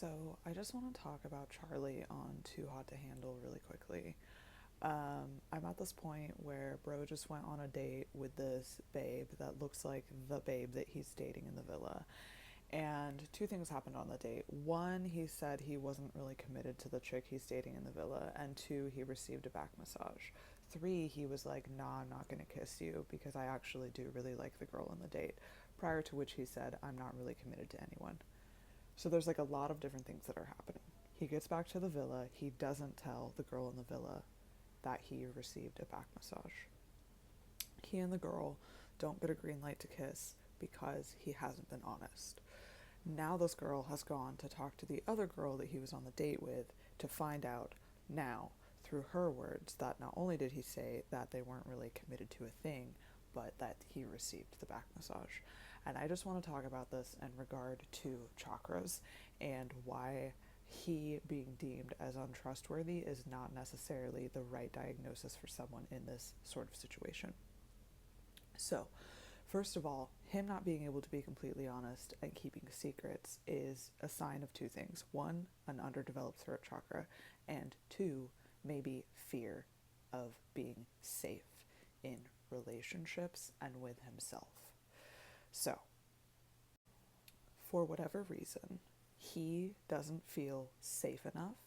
So I just want to talk about Charlie on Too Hot to Handle really quickly. I'm at this point where bro just went on a date with this babe that looks like the babe that he's dating in the villa. And two things happened on the date. One, he said he wasn't really committed to the chick he's dating in the villa. And two, he received a back massage. Three, he was like, nah, I'm not going to kiss you because I actually do really like the girl in the date. Prior to which he said, I'm not really committed to anyone. So there's like a lot of different things that are happening. He gets back to the villa. He doesn't tell the girl in the villa that he received a back massage. He and the girl don't get a green light to kiss because he hasn't been honest. Now this girl has gone to talk to the other girl that he was on the date with to find out now, through her words, that not only did he say that they weren't really committed to a thing, but that he received the back massage. And I just want to talk about this in regard to chakras and why he being deemed as untrustworthy is not necessarily the right diagnosis for someone in this sort of situation. So, first of all, him not being able to be completely honest and keeping secrets is a sign of two things. One, an underdeveloped throat chakra, and two, maybe fear of being safe in relationships and with himself. So, for whatever reason, he doesn't feel safe enough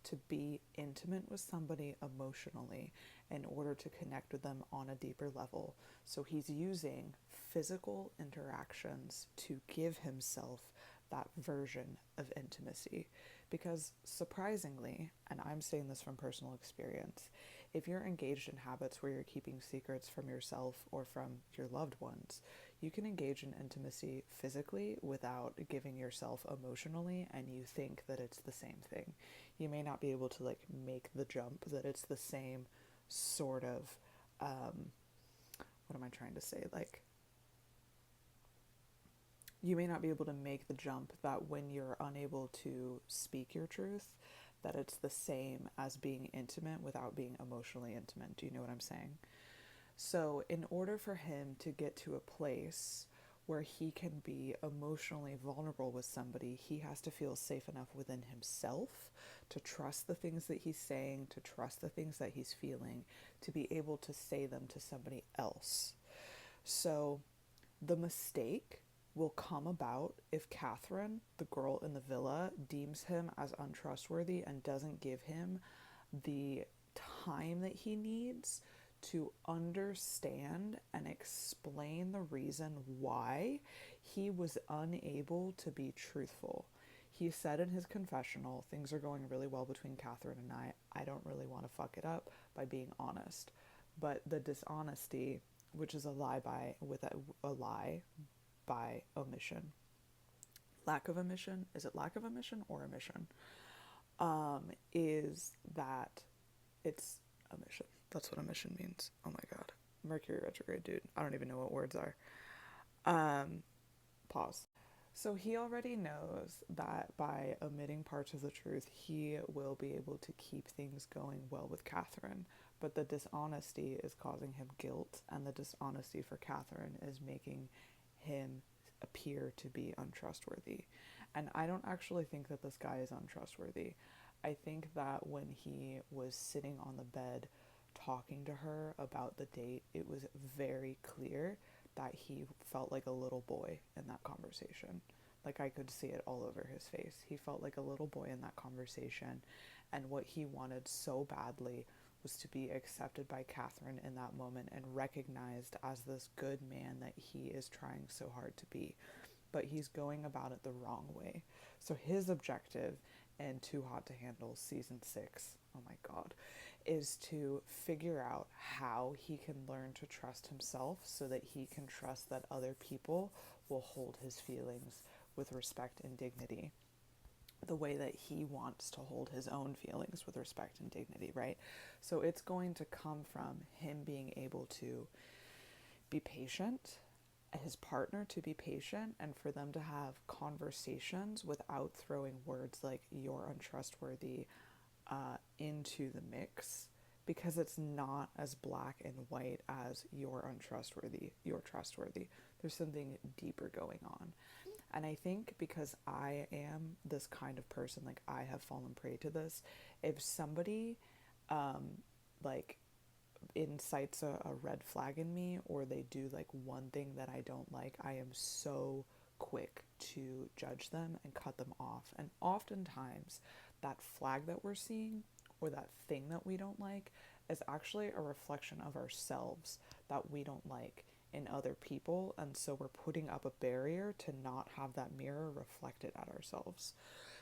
to be intimate with somebody emotionally in order to connect with them on a deeper level. So he's using physical interactions to give himself that version of intimacy. Because surprisingly, and I'm saying this from personal experience, if you're engaged in habits where you're keeping secrets from yourself or from your loved ones, you can engage in intimacy physically without giving yourself emotionally, and you think that it's the same thing. You may not be able to like make the jump that it's the same sort of what am I trying to say? Like, you may not be able to make the jump that when you're unable to speak your truth, that it's the same as being intimate without being emotionally intimate. Do you know what I'm saying? So, in order for him to get to a place where he can be emotionally vulnerable with somebody, he has to feel safe enough within himself to trust the things that he's saying, to trust the things that he's feeling, to be able to say them to somebody else. So, the mistake will come about if Catherine, the girl in the villa, deems him as untrustworthy and doesn't give him the time that he needs to understand and explain the reason why he was unable to be truthful. He said in his confessional, things are going really well between Catherine and I. I don't really want to fuck it up by being honest. But the dishonesty, which is a lie a lie by omission. Lack of omission, is it lack of omission or omission? Is that it's omission. That's what omission means. Oh my god. Mercury retrograde, dude. I don't even know what words are. Pause. So he already knows that by omitting parts of the truth, he will be able to keep things going well with Catherine. But the dishonesty is causing him guilt, and the dishonesty for Catherine is making him appear to be untrustworthy. And I don't actually think that this guy is untrustworthy. I think that when he was sitting on the bed talking to her about the date, it was very clear that he felt like a little boy in that conversation. Like, I could see it all over his face. He felt like a little boy in that conversation, and what he wanted so badly was to be accepted by Catherine in that moment and recognized as this good man that he is trying so hard to be. But he's going about it the wrong way. So his objective in Too Hot to Handle season 6, oh my god, is to figure out how he can learn to trust himself so that he can trust that other people will hold his feelings with respect and dignity the way that he wants to hold his own feelings with respect and dignity, right? So it's going to come from him being able to be patient, his partner to be patient, and for them to have conversations without throwing words like "you're untrustworthy" into the mix, because it's not as black and white as "you're untrustworthy, you're trustworthy." There's something deeper going on. And I think because I am this kind of person, like I have fallen prey to this, if somebody like incites a red flag in me, or they do like one thing that I don't like, I am so quick to judge them and cut them off. And oftentimes, that flag that we're seeing or that thing that we don't like is actually a reflection of ourselves that we don't like in other people. And so we're putting up a barrier to not have that mirror reflected at ourselves.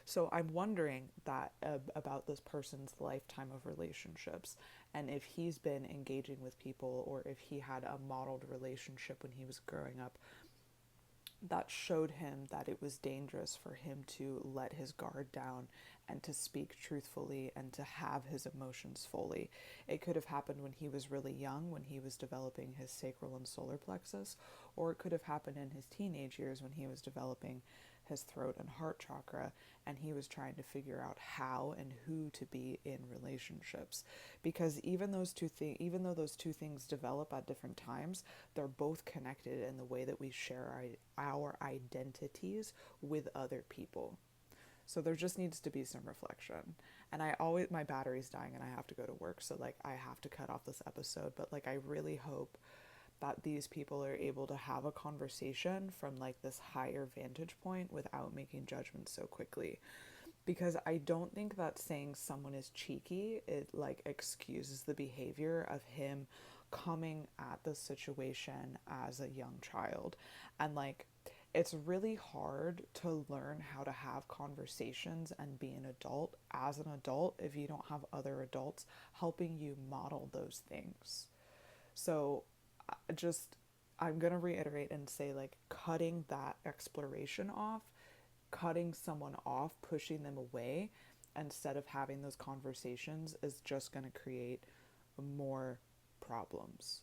So I'm wondering that about this person's lifetime of relationships, and if he's been engaging with people, or if he had a modeled relationship when he was growing up that showed him that it was dangerous for him to let his guard down and to speak truthfully and to have his emotions fully. It could have happened when he was really young, when he was developing his sacral and solar plexus, or it could have happened in his teenage years when he was developing his throat and heart chakra, and he was trying to figure out how and who to be in relationships. Because even though those two things develop at different times, they're both connected in the way that we share our identities with other people. So there just needs to be some reflection. And my battery's dying and I have to go to work, so like I have to cut off this episode, but like I really hope that these people are able to have a conversation from like this higher vantage point without making judgments so quickly. Because I don't think that saying someone is cheeky, it like excuses the behavior of him coming at the situation as a young child. And like, it's really hard to learn how to have conversations and be an adult as an adult if you don't have other adults helping you model those things. So just I'm going to reiterate and say, like, cutting that exploration off, cutting someone off, pushing them away instead of having those conversations is just going to create more problems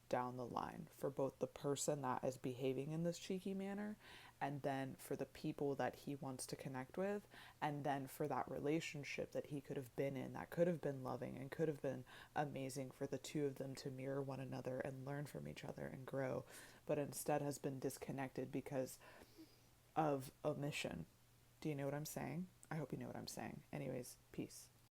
down the line for both the person that is behaving in this cheeky manner, and then for the people that he wants to connect with, and then for that relationship that he could have been in that could have been loving and could have been amazing for the two of them to mirror one another and learn from each other and grow, but instead has been disconnected because of omission. Do you know what I'm saying? I hope you know what I'm saying. Anyways, peace.